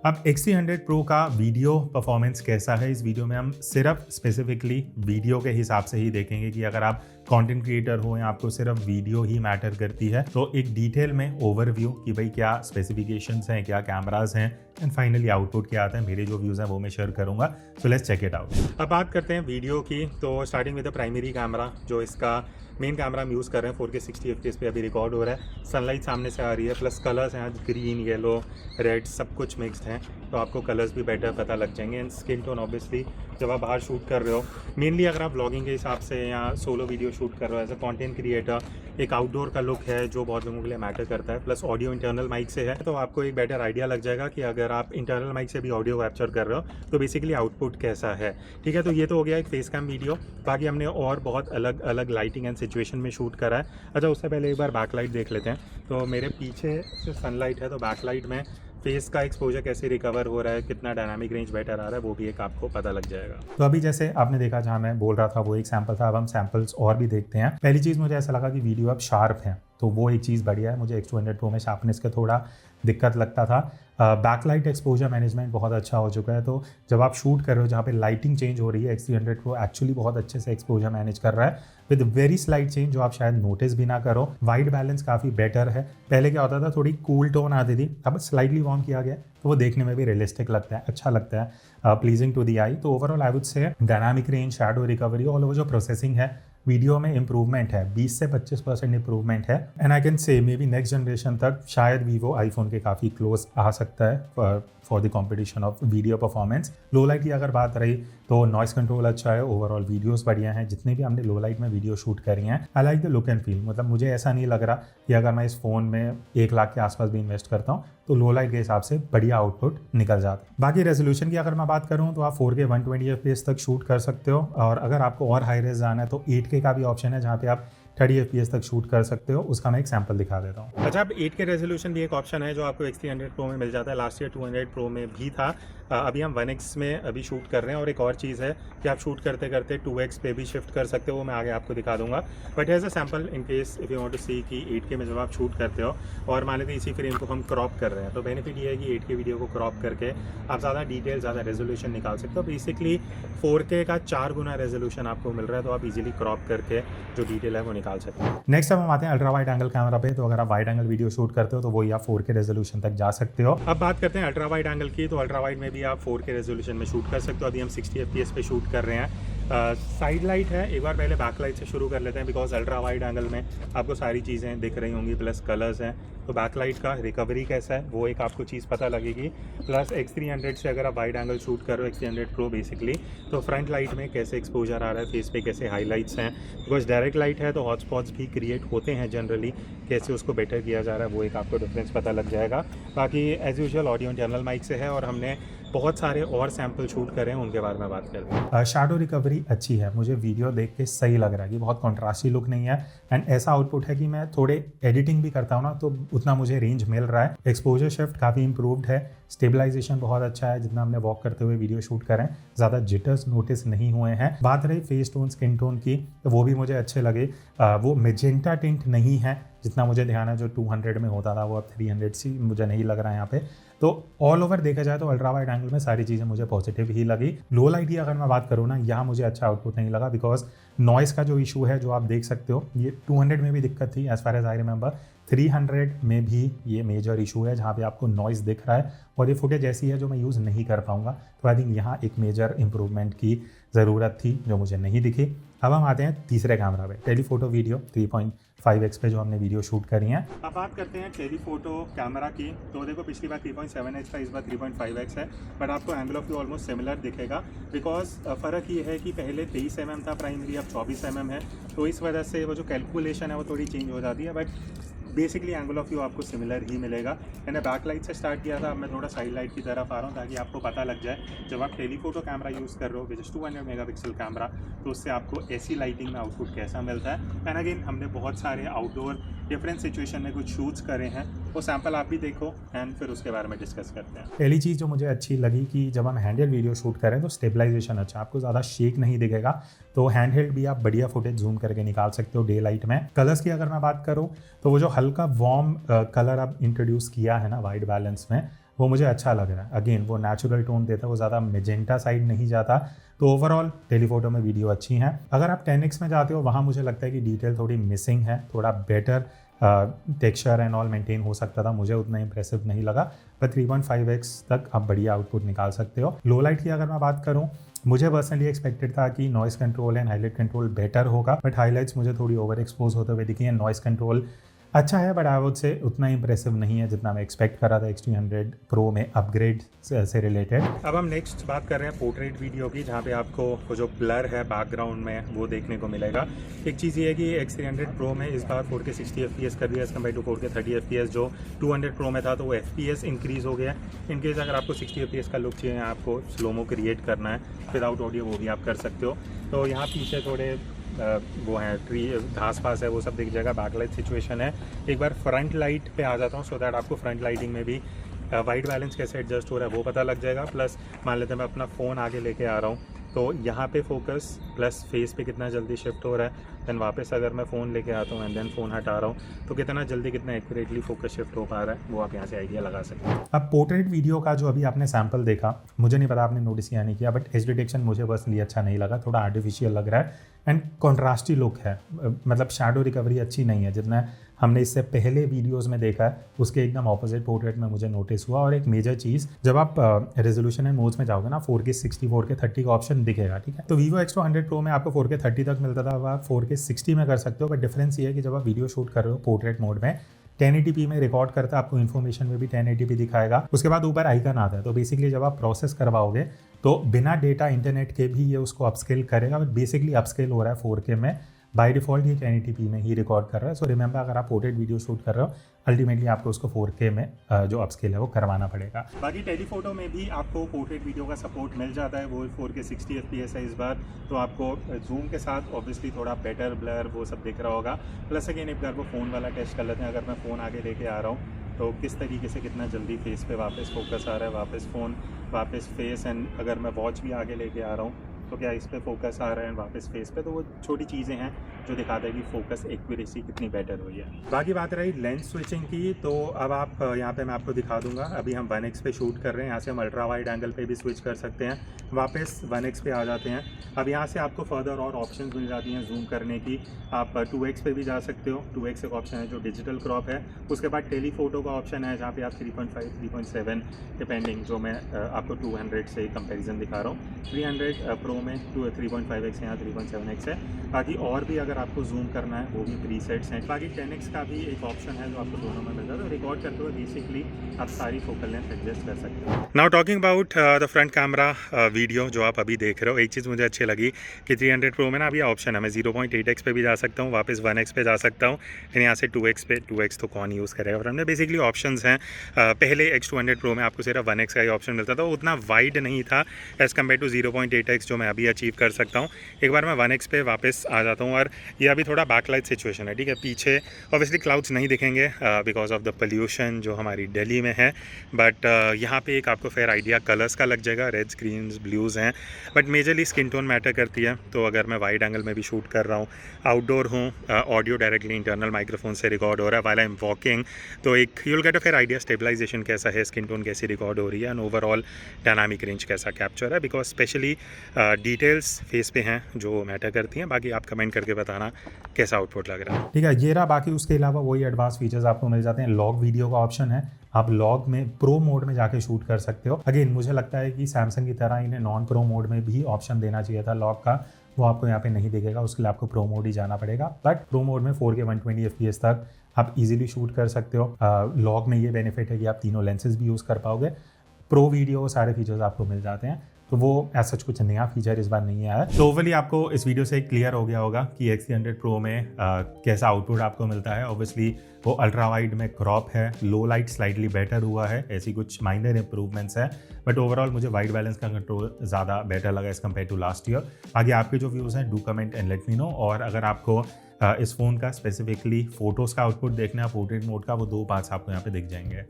अब X300 Pro का video performance कैसा है, इस वीडियो में हम सिर्फ स्पेसिफिकली वीडियो के हिसाब से ही देखेंगे कि अगर आप कंटेंट क्रिएटर हो या आपको सिर्फ वीडियो ही मैटर करती है तो एक डिटेल में ओवरव्यू कि भाई क्या स्पेसिफिकेशंस हैं, क्या कैमराज हैं एंड फाइनली आउटपुट क्या आता है। मेरे जो व्यूज़ हैं वो मैं शेयर करूंगा, so let's check it out. अब बात करते हैं वीडियो की, तो starting with the primary camera. जो इसका मेन कैमरा हम यूज़ कर रहे हैं 4K 60 FPS पे अभी रिकॉर्ड हो रहा है। सनलाइट सामने से आ रही है, प्लस कलर्स हैं आज ग्रीन, येलो, रेड सब कुछ मिक्स्ड हैं, तो आपको कलर्स भी बेटर पता लग जाएंगे। एंड स्किन टोन ऑब्वियसली जब आप बाहर शूट कर रहे हो, मेनली अगर आप व्लॉगिंग के हिसाब से या सोलो वीडियो शूट कर रहे हो एज अ कंटेंट क्रिएटर, एक आउटडोर का लुक है जो बहुत लोगों के लिए मैटर करता है। प्लस ऑडियो इंटरनल माइक से है तो आपको एक बेटर आइडिया लग जाएगा कि अगर आप इंटरनल माइक से भी ऑडियो कैप्चर कर रहे हो तो बेसिकली आउटपुट कैसा है। ठीक है, तो ये तो हो गया एक फेस कैम वीडियो। बाकी हमने और बहुत अलग अलग लाइटिंग एंड सिचुएशन में शूट करा है। अच्छा, उससे पहले एक बार बैकलाइट देख लेते हैं। तो मेरे पीछे से सनलाइट है, तो बैकलाइट में फेस का एक्सपोजर कैसे रिकवर हो रहा है, कितना डायनामिक रेंज बेटर आ रहा है, वो भी एक आपको पता लग जाएगा। तो अभी जैसे आपने देखा जहाँ मैं बोल रहा था वो एक सैंपल था, अब हम सैंपल्स और भी देखते हैं। पहली चीज़ मुझे ऐसा लगा कि वीडियो अब शार्प है, तो वो एक चीज़ बढ़िया है। मुझे X200 Pro में शार्पनेस का थोड़ा दिक्कत लगता था। बैकलाइट एक्सपोजर मैनेजमेंट बहुत अच्छा हो चुका है, तो जब आप शूट कर रहे हो जहाँ पे लाइटिंग चेंज हो रही है, X300 Pro एक्चुअली बहुत अच्छे से एक्सपोजर मैनेज कर रहा है विद वेरी स्लाइट चेंज, जो आप शायद नोटिस भी ना करो। वाइट बैलेंस काफ़ी बेटर है। पहले क्या होता था, थोड़ी कूल टोन आती थी, अब स्लाइटली वार्म किया गया तो वो देखने में भी रियलिस्टिक लगता है, अच्छा लगता है, प्लीजिंग टू द आई। तो overall I would say dynamic range, shadow recovery, all over जो प्रोसेसिंग है वीडियो में इंप्रूवमेंट है, 20 से 25% इंप्रूवमेंट है। And I can say may be next generation तक शायद वीवो आईफोन के काफ़ी क्लोज आ सकता है for the competition of video performance. Low light की अगर बात रही तो नॉइस कंट्रोल अच्छा है, ओवरऑल वीडियोस बढ़िया हैं। जितने भी हमने लो लाइट में वीडियो शूट करी हैं, I like the look and feel. मतलब मुझे ऐसा नहीं लग रहा कि अगर मैं इस फ़ोन में 1 लाख के आसपास भी इन्वेस्ट करता हूँ तो लो लाइट के हिसाब से बढ़िया आउटपुट निकल जाता है। बाकी रेजोल्यूशन की अगर मैं बात करूँ तो आप 4K 120 FPS तक शूट कर सकते हो, और अगर आपको और हाई रेज जाना है तो 8K का भी ऑप्शन है जहाँ पे आप 30 FPS तक शूट कर सकते हो। उसका मैं एक सैंपल दिखा देता हूँ। अच्छा, अब 8K रेजोल्यूशन भी एक ऑप्शन है जो आपको X300 Pro में मिल जाता है। लास्ट ईयर 200 Pro में भी था, अभी हम 1x में अभी शूट कर रहे हैं। और एक और चीज़ है कि आप शूट करते करते 2x पे भी शिफ्ट कर सकते हो, वो मैं आगे आपको दिखा दूंगा। But as a sample in case if you want to see कि 8K में जब आप शूट करते हो और मान लेते इसी फ्रेम को हम क्रॉप कर रहे हैं, तो बेनिफिट ये है कि 8K वीडियो को क्रॉप करके आप ज़्यादा डिटेल, ज़्यादा रेजोल्यूशन निकाल सकते हो। बेसिकली 4K का 4 गुना रेजोल्यूशन आपको मिल रहा है, तो आप इजीली क्रॉप करके जो डिटेल है वो निकाल सकते हो। नेक्स्ट अब हम आते हैं अल्ट्रा वाइड एंगल कैमरा पे। तो अगर आप वाइड एंगल वीडियो शूट करते हो तो वही आप 4K रेजोल्यूशन तक जा सकते हो। अब बात करते हैं अल्ट्रा वाइड एंगल की, तो अल्ट्रा वाइड में भी आप 4K रेजोल्यूशन में शूट कर सकते हो। अभी हम 60 FPS पे शूट कर रहे हैं। साइड लाइट है, एक बार पहले बैक लाइट से शुरू कर लेते हैं, बिकॉज अल्ट्रा वाइड एंगल में आपको सारी चीज़ें दिख रही होंगी, प्लस कलर्स हैं। तो बैक लाइट का रिकवरी कैसा है वो एक आपको चीज़ पता लगेगी। प्लस X300 से अगर आप वाइड एंगल शूट कर रहे हो X300 Pro बेसिकली, तो फ्रंट लाइट में कैसे एक्सपोजर आ रहा है, फेस पे कैसे हाईलाइट्स हैं। बिकॉज डायरेक्ट लाइट है तो हॉटस्पॉट्स भी क्रिएट होते हैं जनरली, कैसे उसको बेटर किया जा रहा है वो एक आपको डिफरेंस पता लग जाएगा। बाकी as usual audio internal mic से है, और हमने बहुत सारे और सैंपल शूट करें, उनके बारे में बात करते हैं। शैडो रिकवरी अच्छी है, मुझे वीडियो देख के सही लग रहा है कि बहुत कॉन्ट्रास्टी लुक नहीं है। एंड ऐसा आउटपुट है कि मैं थोड़े एडिटिंग भी करता हूँ ना, तो उतना मुझे रेंज मिल रहा है। एक्सपोजर शिफ्ट काफ़ी इंप्रूव्ड है, स्टेबलाइजेशन बहुत अच्छा है। जितना हमने वॉक करते हुए वीडियो शूट करें, ज़्यादा जिटर्स नोटिस नहीं हुए हैं। बात रही फेस टोन, स्किन टोन की, तो वो भी मुझे अच्छे लगे। वो मेजेंटा टिंट नहीं है जितना मुझे ध्यान है, जो 200 में होता था वो अब 300 सी मुझे नहीं लग रहा है यहाँ पे। तो ऑल ओवर देखा जाए तो अल्ट्रा वाइड एंगल में सारी चीज़ें मुझे पॉजिटिव ही लगी। लो लाइट की अगर मैं बात करूँ ना, यहाँ मुझे अच्छा आउटपुट नहीं लगा, बिकॉज नॉइस का जो इशू है जो आप देख सकते हो, ये 200 में भी दिक्कत थी as far as I remember. 300 में भी ये मेजर इशू है जहाँ पे आपको नॉइस दिख रहा है, और ये फुटेज ऐसी है जो मैं यूज़ नहीं कर पाऊँगा। तो आई थिंक यहाँ एक मेजर इंप्रूवमेंट की ज़रूरत थी जो मुझे नहीं दिखी। अब हम आते हैं तीसरे कैमरा पे, टेलीफोटो वीडियो 3.5x पे जो हमने वीडियो शूट करी हैं। अब बात करते हैं टेलीफोटो कैमरा की। तो देखो पिछली बार 3.7x था, इस बार 3.5x है, बट आपको angle of view almost similar दिखेगा। बिकॉज फ़र्क ये है कि पहले 23 mm था प्राइमरी, अब 24 mm है, तो इस वजह से वो जो कैलकुलेशन है वो थोड़ी चेंज हो जाती है। But basically angle of view आपको सिमिलर ही मिलेगा। मैंने बैक लाइट से स्टार्ट किया था, अब मैं थोड़ा साइड लाइट की तरफ आ रहा हूँ ताकि आपको पता लग जाए जब आप टेलीफोटो कैमरा यूज़ कर रहे हो विच इज़ 200 मेगापिक्सल कैमरा, तो उससे आपको ऐसी लाइटिंग में आउटपुट कैसा मिलता है। एंड अगेन हमने बहुत सारे आउटडोर डिफरेंट सिचुएशन में कुछ शूट्स करे हैं, वो सैंपल आप भी देखो एंड फिर उसके बारे में डिस्कस करते हैं। पहली चीज़ जो मुझे अच्छी लगी कि जब हम हैंड हेल्ड वीडियो शूट करें तो स्टेबलाइजेशन अच्छा, आपको ज़्यादा शेक नहीं दिखेगा, तो हैंड हेल्ड भी आप बढ़िया फुटेज जूम करके निकाल सकते हो डे लाइट में। कलर्स की अगर मैं बात करूँ तो वो जो हल्का वार्म कलर अब इंट्रोड्यूस किया है ना वाइट बैलेंस में, वो मुझे अच्छा लग रहा है। अगेन वो नेचुरल टोन देता है, वो ज़्यादा मेजेंटा साइड नहीं जाता। तो ओवरऑल टेलीफोटो में वीडियो अच्छी हैं। अगर आप 10x में जाते हो वहाँ मुझे लगता है कि डिटेल थोड़ी मिसिंग है, थोड़ा better texture and all maintain हो सकता था, मुझे उतना इंप्रेसिव नहीं लगा। पर 3.5x तक आप बढ़िया आउटपुट निकाल सकते हो। लो लाइट की अगर मैं बात करूँ, मुझे पर्सनली एक्सपेक्टेड था कि noise control and highlight control better होगा, बट हाईलाइट्स मुझे थोड़ी ओवर एक्सपोज होते हुए दिखी है। नॉइस कंट्रोल अच्छा है, बट आई वुड से उतना इंप्रेसिव नहीं है जितना मैं एक्सपेक्ट कर रहा था X300 Pro में अपग्रेड से रिलेटेड। अब हम नेक्स्ट बात कर रहे हैं पोर्ट्रेट वीडियो की, जहाँ पे आपको वो जो ब्लर है बैकग्राउंड में वो देखने को मिलेगा। एक चीज़ ये है कि X300 Pro में इस बार 4K 60 FPS कर दिया as compare to 4K 30 FPS जो 200 Pro में था, तो वो FPS इंक्रीज़ हो गया है। इनकेस अगर आपको 60 FPS का लुक चाहिए, आपको स्लोमो क्रिएट करना है विदाउट ऑडियो, वो भी आप कर सकते हो। तो यहाँ पीछे थोड़े वो हैं ट्री, घास पास है, वो सब दिख जाएगा। बैकलाइट सिचुएशन है। एक बार फ्रंट लाइट पे आ जाता हूँ सो दैट आपको फ्रंट लाइटिंग में भी वाइट बैलेंस कैसे एडजस्ट हो रहा है वो पता लग जाएगा। प्लस मान लेते हैं मैं अपना फ़ोन आगे लेके आ रहा हूँ, तो यहाँ पे फोकस प्लस फेस पे कितना जल्दी शिफ्ट हो रहा है। देन वापस अगर मैं फ़ोन लेके आता हूँ एंड देन फ़ोन हटा रहा हूँ, तो कितना जल्दी कितना एक्यूरेटली फोकस शिफ्ट हो पा रहा है, वो आप यहाँ से आइडिया लगा सकते हैं। अब पोर्ट्रेट वीडियो का जो अभी आपने सैम्पल देखा, मुझे नहीं पता आपने नोटिस किया नहीं किया, बट एज डिटेक्शन मुझे पर्सनली अच्छा नहीं लगा, थोड़ा आर्टिफिशियल लग रहा है एंड कॉन्ट्रास्टी लुक है। मतलब शैडो रिकवरी अच्छी नहीं है जितना हमने इससे पहले वीडियोस में देखा है, उसके एकदम ऑपोजिट पोर्ट्रेट में मुझे नोटिस हुआ। और एक मेजर चीज़, जब आप रेजोल्यूशन एंड मोड्स में जाओगे ना, 4K 60 4K 30 का ऑप्शन दिखेगा, ठीक है। तो Vivo X200 Pro में आपको 4K 30 तक मिलता था, अब आप 4K 60 में कर सकते हो। बट डिफरेंस ये है कि जब आप वीडियो शूट कर रहे हो पोर्ट्रेट मोड में, 1080p में रिकॉर्ड करता है, आपको इन्फॉर्मेशन में भी 1080p दिखाएगा। उसके बाद ऊपर आइकन आता है, तो बेसिकली जब आप प्रोसेस करवाओगे तो बिना डेटा इंटरनेट के भी ये उसको अपस्केल करेगा। बट बेसिकली अपस्केल हो रहा है 4K में, बाय डिफ़ॉल्ट ये 1080p में ही रिकॉर्ड कर रहा है। सो रिमेंबर, अगर आप पोर्ट्रेट वीडियो शूट कर रहे हो, अल्टीमेटली आपको उसको 4K में जो अपस्केल है वो करवाना पड़ेगा। बाकी टेलीफोटो में भी आपको पोर्ट्रेट वीडियो का सपोर्ट मिल जाता है, वो 4K 60 FPS है इस बार। तो आपको जूम के साथ ऑब्वियसली थोड़ा बेटर ब्लर वो सब दिख रहा होगा। प्लस अगेन एक बार वो फ़ोन वाला टेस्ट कर लेते हैं। अगर मैं फ़ोन आगे लेके आ रहा हूँ तो किस तरीके से कितना जल्दी फेस पे वापस फोकस आ रहा है, वापस फ़ोन, वापस फेस। एंड अगर मैं वॉच भी आगे लेके आ रहा हूँ तो क्या इस पे फोकस आ रहा है वापस फेस पे। तो वो छोटी चीज़ें हैं जो दिखाता है कि फोकस एक्यूरेसी कितनी बेटर हुई है। बाकी बात रही लेंस स्विचिंग की, तो अब आप यहाँ पे मैं आपको दिखा दूंगा। अभी हम 1x पे शूट कर रहे हैं, यहाँ से हम अल्ट्रा वाइड एंगल पे भी स्विच कर सकते हैं, वापस 1x पे आ जाते हैं। अब यहाँ से आपको फर्दर और ऑप्शंस मिल जाती हैं जूम करने की। आप 2x पे भी जा सकते हो। 2x एक ऑप्शन है जो डिजिटल क्रॉप है। उसके बाद टेलीफोटो का ऑप्शन है जहाँ पे आप 3.5 3.7 डिपेंडिंग, जो मैं आपको 200 से कंपेरिजन दिखा रहा हूँ। 300 Pro में 3.5x है, यहाँ 3.7x है। बाकी और भी अगर आपको जूम करना है वो भी प्रीसेट्स हैं। बाकी 10x का भी एक ऑप्शन है जो आपको दोनों में मिलता है। तो रिकॉर्ड करते हुए बेसिकली आप सारी फोकल लेंथ एडजस्ट कर सकते हो। Now talking about the front camera video जो आप अभी देख रहे हो, एक चीज़ मुझे अच्छी लगी कि 300 Pro में ना अभी ऑप्शन है, मैं 0.8x पे भी जा सकता हूँ, वापस 1x पे जा सकता हूँ, फिर यहाँ से 2x पे। 2x तो कौन यूज़ करेगा फ्रंट में। बेसिकली ऑप्शंस हैं। पहले X200 Pro में आपको सिर्फ 1x का ही ऑप्शन मिलता था, वो उतना वाइड नहीं था एज़ कम्पेयर टू 0.8x जो मैं अभी अचीव कर सकता हूँ। एक बार मैं 1x पे वापस आ जाता हूँ। और ये अभी थोड़ा बैकलाइट सिचुएशन है, ठीक है। पीछे ऑब्वियसली क्लाउड्स नहीं दिखेंगे बिकॉज ऑफ द पोल्यूशन जो हमारी दिल्ली में है, बट यहाँ पे एक आपको फेयर आइडिया कलर्स का लग जाएगा। रेड्स, ग्रीन्स, ब्लूज़ हैं, but majorly skin tone matter करती है। तो अगर मैं वाइड एंगल में भी शूट कर रहा हूँ, आउटडोर हूँ, ऑडियो डायरेक्टली इंटरनल माइक्रोफोन से रिकॉर्ड हो रहा है व्हाइल आई एम वॉकिंग, तो एक you'll get a fair idea stabilisation कैसा है, स्किन टोन कैसी रिकॉर्ड हो रही है, एंड ओवरऑल डायनामिक रेंज कैसा कैप्चर है। बिकॉज स्पेशली डिटेल्स फेस पे हैं जो मैटर करती हैं। बाकी आप कमेंट करके बताना कैसा आउटपुट लग रहा है, ठीक है। ये रहा। बाकी उसके अलावा वही एडवांस फीचर्स आपको मिल जाते हैं। लॉग वीडियो का ऑप्शन है, आप लॉग में प्रो मोड में जाके शूट कर सकते हो। अगेन मुझे लगता है कि सैमसंग की तरह इन्हें नॉन प्रो मोड में भी ऑप्शन देना चाहिए था लॉग का, वो आपको यहाँ पे नहीं दिखेगा, उसके लिए आपको प्रो मोड ही जाना पड़ेगा। बट प्रो मोड में 4K 120 FPS तक आप इजीली शूट कर सकते हो। लॉग में ये बेनिफिट है कि आप तीनों लेंसेज भी यूज़ कर पाओगे। प्रो वीडियो सारे फीचर्स आपको मिल जाते हैं, तो वो ऐसा कुछ नया फीचर इस बार नहीं आया। तो ओवरली आपको इस वीडियो से क्लियर हो गया होगा कि X300 Pro में कैसा आउटपुट आपको मिलता है। ऑब्वियसली वो अल्ट्रा वाइड में क्रॉप है, लो लाइट स्लाइटली बेटर हुआ है, ऐसी कुछ माइनर इंप्रूवमेंट्स है। बट ओवरऑल मुझे वाइट बैलेंस का कंट्रोल ज़्यादा बेटर लगा as compare to last year. आगे आपके जो व्यूज़ हैं do comment and let me know. और अगर आपको इस फ़ोन का स्पेसिफिकली फ़ोटोज़ का आउटपुट देखना है पोर्ट्रेट मोड का, वो 2 पार्ट्स आपको यहाँ पे दिख जाएंगे।